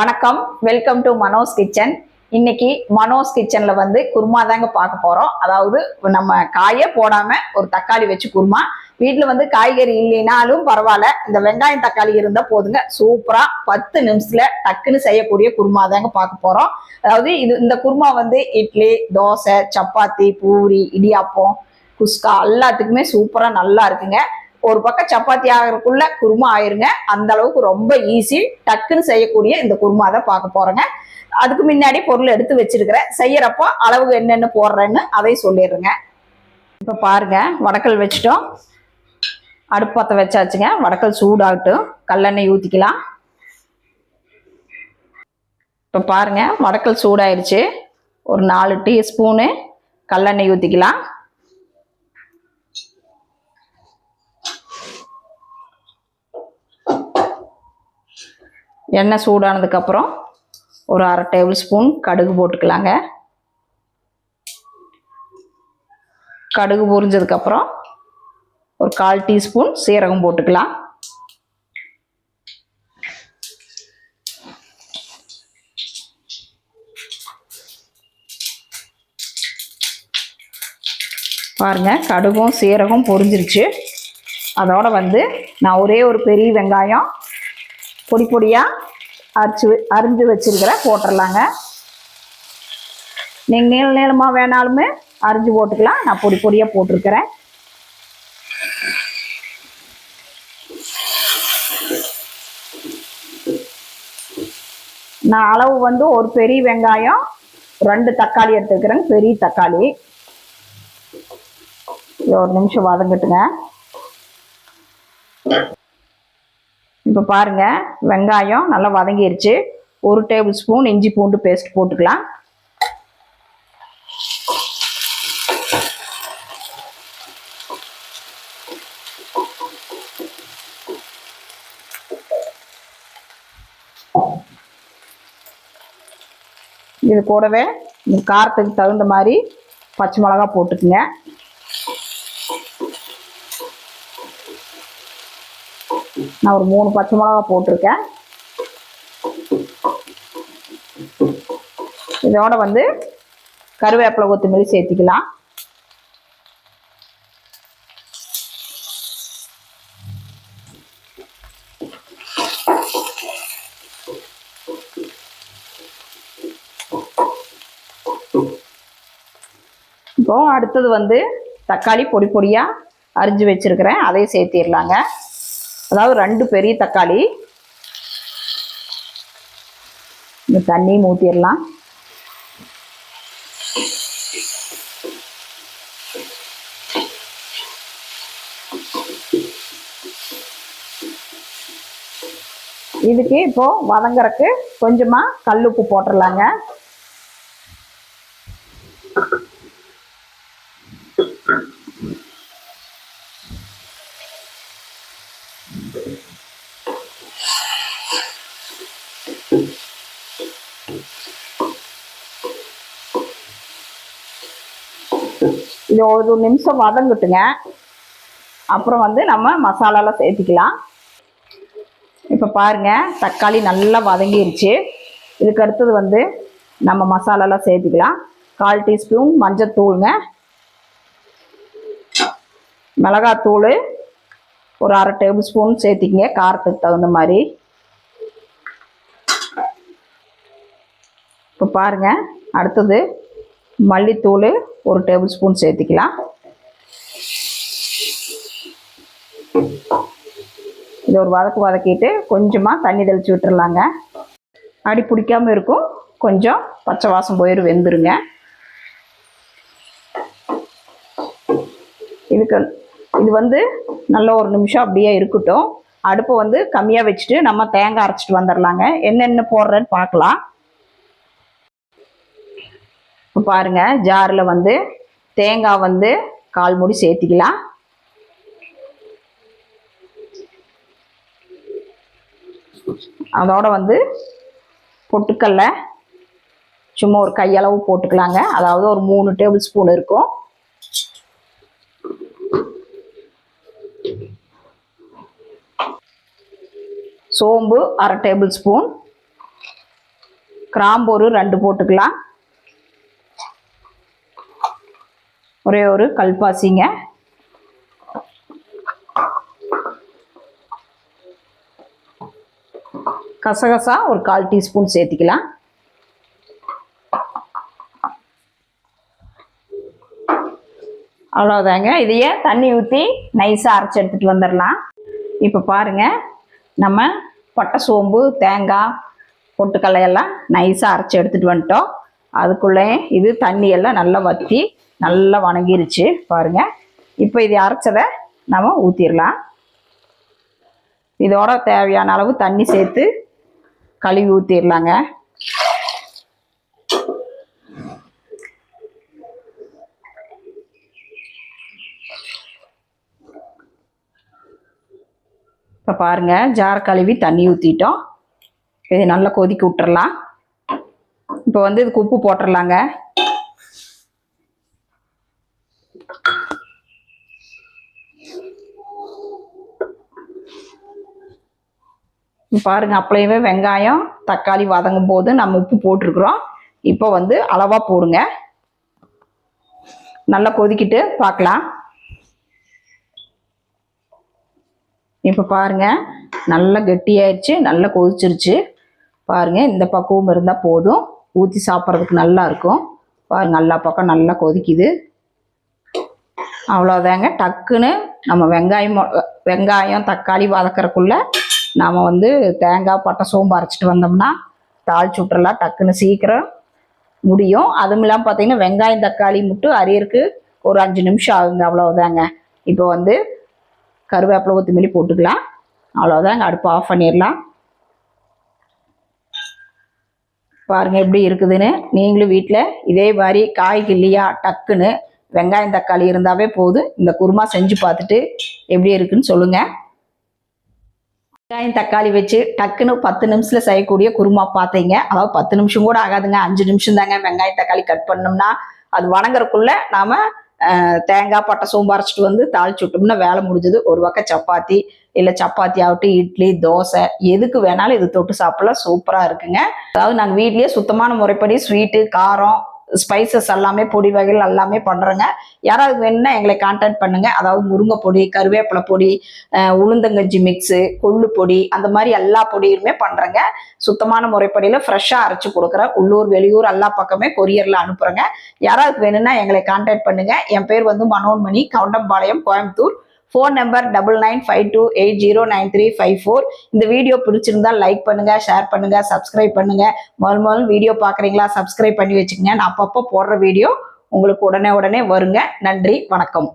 வணக்கம், welcome to Mano's kitchen. இன்னைக்கு மனோஸ் கிச்சன்ல குருமா தாங்க பார்க்க போறோம். அதாவது நம்ம காயே போடாம ஒரு தக்காளி வச்சு குருமா. வீட்டுல காய்கறி இல்லைனாலும் பரவாயில்ல, இந்த வெங்காயம் தக்காளி இருந்தா போதுங்க. சூப்பரா 10 நிமிஷத்துல டக்குன்னு செய்யக்கூடிய குருமா தாங்க பார்க்க போறோம். அதாவது இந்த குருமா இட்லி, தோசை, சப்பாத்தி, பூரி, இடியாப்பம், குஸ்கா எல்லாத்துக்குமே சூப்பரா நல்லா இருக்குங்க. ஒரு பக்கம் சப்பாத்தி ஆகிறதுக்குள்ள குருமா ஆயிருங்க. அந்த அளவுக்கு ரொம்ப ஈஸி, டக்குன்னு செய்யக்கூடிய இந்த குருமா தான் பார்க்க போறேங்க. அதுக்கு முன்னாடி பொருள் எடுத்து வச்சிருக்கிறேன். செய்யறப்போ அளவு என்னென்ன போடுறேன்னு அதை சொல்லிடுறேங்க. இப்ப பாருங்க, வடக்கல் வச்சுட்டோம். அடுப்பு பற்ற வச்சாச்சுங்க. வடக்கல் சூடாகட்டும். கல்லெண்ணெய் ஊற்றிக்கலாம். இப்போ பாருங்க, வடக்கல் சூடாயிடுச்சு. ஒரு 4 டீஸ்பூனு கல்லெண்ணெய் ஊற்றிக்கலாம். எண்ணெய் சூடானதுக்கப்புறம் ஒரு 1/2 டேபிள் ஸ்பூன் கடுகு போட்டுக்கலாங்க. கடுகு பொரிஞ்சதுக்கப்புறம் ஒரு 1/4 டீஸ்பூன் சீரகம் போட்டுக்கலாம். பாருங்க, கடுகும் சீரகம் பொரிஞ்சிருச்சு. அதோட நான் ஒரே ஒரு பெரிய வெங்காயம் பொடி பொடியாக அரிஞ்சு வச்சிருக்கிறேன், போட்டுடலாங்க. நீங்கள் நீள நீளமாக வேணாலுமே அரிஞ்சு போட்டுக்கலாம். நான் பொடி பொடியாக போட்டிருக்கிறேன். நான் அளவு ஒரு பெரிய வெங்காயம் 2 தக்காளி எடுத்துக்கிறேங்க, பெரிய தக்காளி. ஒரு நிமிஷம் வதங்கட்டுங்க. இப்போ பாருங்க, வெங்காயம் நல்லா வதங்கிருச்சு. 1 டேபிள் ஸ்பூன் இஞ்சி பூண்டு பேஸ்ட் போட்டுக்கலாம். இது கூடவே காரத்துக்கு தகுந்த மாதிரி பச்சை மிளகாய் போட்டுக்குங்க. நான் ஒரு 3 பச்சை மிளகா போட்டிருக்கேன். இதோட கருவேப்பிலை கொத்தமல்லி சேர்த்திக்கலாம். இப்போ அடுத்தது தக்காளி பொடி பொடியா அரிஞ்சு வச்சிருக்கிறேன், அதையும் சேர்த்திடலாங்க. அதாவது 2 பெரிய தக்காளி. இந்த தண்ணியும் ஊற்றிடலாம். இதுக்கு இப்போ வதங்கறக்கு கொஞ்சமா கல்லுப்பு போட்டுடலாங்க. இது ஒரு நிமிஷம் வதங்கட்டுங்க. அப்புறம் நம்ம மசாலாலாம் சேர்த்திக்கலாம். இப்போ பாருங்க, தக்காளி நல்லா வதங்கிருச்சு. இதுக்கு அடுத்தது நம்ம மசாலாலாம் சேர்த்திக்கலாம். 1/4 டீஸ்பூன் மஞ்சத்தூளுங்க, மிளகாத்தூள் ஒரு 1/2 டேபிள் ஸ்பூன் சேர்த்திக்கங்க, காரத்துக்கு தகுந்த மாதிரி. இப்போ பாருங்க, அடுத்தது மல்லித்தூள் ஒரு டேபிள் ஸ்பூன் சேர்த்திக்கலாம். இதை ஒரு வதக்கிட்டு கொஞ்சமாக தண்ணி தெளித்து விட்டுறலாங்க. அடி பிடிக்காமல் இருக்கும். கொஞ்சம் பச்சை வாசம் போயிரு வெந்துருங்க. இது நல்ல ஒரு நிமிஷம் அப்படியே இருக்கட்டும். அடுப்பை கம்மியாக வச்சுட்டு நம்ம தேங்காய் அரைச்சிட்டு வந்துடலாங்க. என்னென்ன போடுறேன்னு பார்க்கலாம். இப்போ பாருங்க, ஜாரில் தேங்காய் 1/4 மூடி சேர்த்திக்கலாம். அதோட பொட்டுக்கல்ல சும்மா ஒரு கையளவு போட்டுக்கலாங்க. அதாவது ஒரு 3 டேபிள் ஸ்பூன் இருக்கும். சோம்பு 1/2 டேபிள் ஸ்பூன், கிராம்பு ஒரு 2 போட்டுக்கலாம். ஒரே ஒரு கல்பாசிங்க. கசகசா ஒரு 1/4 டீஸ்பூன் சேர்த்திக்கலாம். அவ்வளோதாங்க. இதையே தண்ணி ஊற்றி நைஸாக அரைச்சி எடுத்துகிட்டு வந்துடலாம். இப்போ பாருங்கள், நம்ம பட்டை, சோம்பு, தேங்காய், பொட்டுக்கல்லையெல்லாம் நைஸாக அரைச்சி எடுத்துகிட்டு வந்துட்டோம். அதுக்குள்ளே இது தண்ணியெல்லாம் நல்லா வற்றி நல்லா வணங்கிருச்சு பாருங்கள். இப்போ இது அரைச்சதை நம்ம ஊற்றிடலாம். இதோட தேவையான அளவு தண்ணி சேர்த்து கழுவி ஊற்றிடலாங்க. இப்போ பாருங்கள், ஜார் கழுவி தண்ணி ஊற்றிட்டோம். இது நல்லா கொதிக்க விட்டுறலாம். இப்போ வந்து இதுக்கு உப்பு போட்டுடலாங்க. பாருங்க, அப்படியே வெங்காயம் தக்காளி வதங்கும் போது நம்ம உப்பு போட்டிருக்கிறோம். இப்போ வந்து அளவாக போடுங்க. நல்லா கொதிக்கிட்டு பார்க்கலாம். இப்போ பாருங்க, நல்லா கெட்டியாயிடுச்சு, நல்லா கொதிச்சிருச்சு பாருங்க. இந்த பக்குவம் இருந்தால் போதும், ஊற்றி சாப்பிட்றதுக்கு நல்லா இருக்கும். பாருங்க, எல்லா பக்கம் நல்லா கொதிக்குது. அவ்வளோதாங்க. டக்குன்னு நம்ம வெங்காயம் தக்காளி வதக்கிறக்குள்ள நாம் வந்து தேங்காய், பட்டை, சோம்பு அரைச்சிட்டு வந்தோம்னா தாளிச்சு விட்டுறலாம். டக்குன்னு சீக்கிரம் முடியும். அதுவும் இல்லாமல் பார்த்தீங்கன்னா வெங்காயம் தக்காளி மட்டும் அரியருக்கு ஒரு 5 நிமிஷம் ஆகுங்க. அவ்வளோதாங்க. இப்போ வந்து கருவேப்பிலை கொத்தமல்லி போட்டுக்கலாம். அவ்வளோதாங்க. அடுப்பு ஆஃப் பண்ணிடலாம். பாருங்கள் எப்படி இருக்குதுன்னு. நீங்களும் வீட்டில் இதே மாதிரி காய்க்கு இல்லையா டக்குன்னு வெங்காயம் தக்காளி இருந்தாவே போதும். இந்த குருமா செஞ்சு பார்த்துட்டு எப்படி இருக்குன்னு சொல்லுங்கள். வெங்காயம் தக்காளி வச்சு டக்குன்னு 10 நிமிஷத்தில் செய்யக்கூடிய குருமா பார்த்தீங்க. அதாவது 10 நிமிஷம் கூட ஆகாதுங்க, 5 நிமிஷம் தாங்க. வெங்காயம் தக்காளி கட் பண்ணோம்னா அது வணங்குறக்குள்ள நாம் தேங்காய், பட்டை, சோம்பு அரைச்சிட்டு வந்து தாளிச்சு விட்டோம்னா வேலை முடிஞ்சது. ஒரு பக்கம் சப்பாத்தி, இல்லை சப்பாத்தி ஆகட்டும், இட்லி, தோசை, எதுக்கு வேணாலும் இது தொட்டு சாப்பிடலாம். சூப்பராக இருக்குங்க. அதாவது நாங்கள் வீட்லேயே சுத்தமான முறைப்படி ஸ்வீட்டு, காரம், ஸ்பைசஸ் எல்லாமே, பொடி வகைகள் எல்லாமே பண்ணுறோங்க. யாராவது வேணும்னா எங்களை கான்டாக்ட் பண்ணுங்கள். அதாவது முருங்கை பொடி, கருவேப்பிலை பொடி, உளுந்தங்கஞ்சி மிக்ஸு, கொள்ளு பொடி, அந்த மாதிரி எல்லா பொடியுமே பண்ணுறேங்க. சுத்தமான முறைப்படியில் ஃப்ரெஷ்ஷாக அரைச்சி கொடுக்குறேன். உள்ளூர் வெளியூர் எல்லா பக்கமே கொரியரில் அனுப்புகிறேங்க. யாராவது வேணும்னா எங்களை கான்டாக்ட் பண்ணுங்கள். என் பேர் வந்து மனோன்மணி, கவுண்டம்பாளையம், கோயம்புத்தூர். Phone number 9952809354. இந்த வீடியோ பிடிச்சிருந்தா லைக் பண்ணுங்க, ஷேர் பண்ணுங்க, சப்ஸ்கிரைப் பண்ணுங்க. முதல் வீடியோ பார்க்குறீங்களா, சப்ஸ்கிரைப் பண்ணி வச்சுக்கோங்க. நான் அப்பப்போ போடுற வீடியோ உங்களுக்கு உடனே வருங்க. நன்றி, வணக்கம்.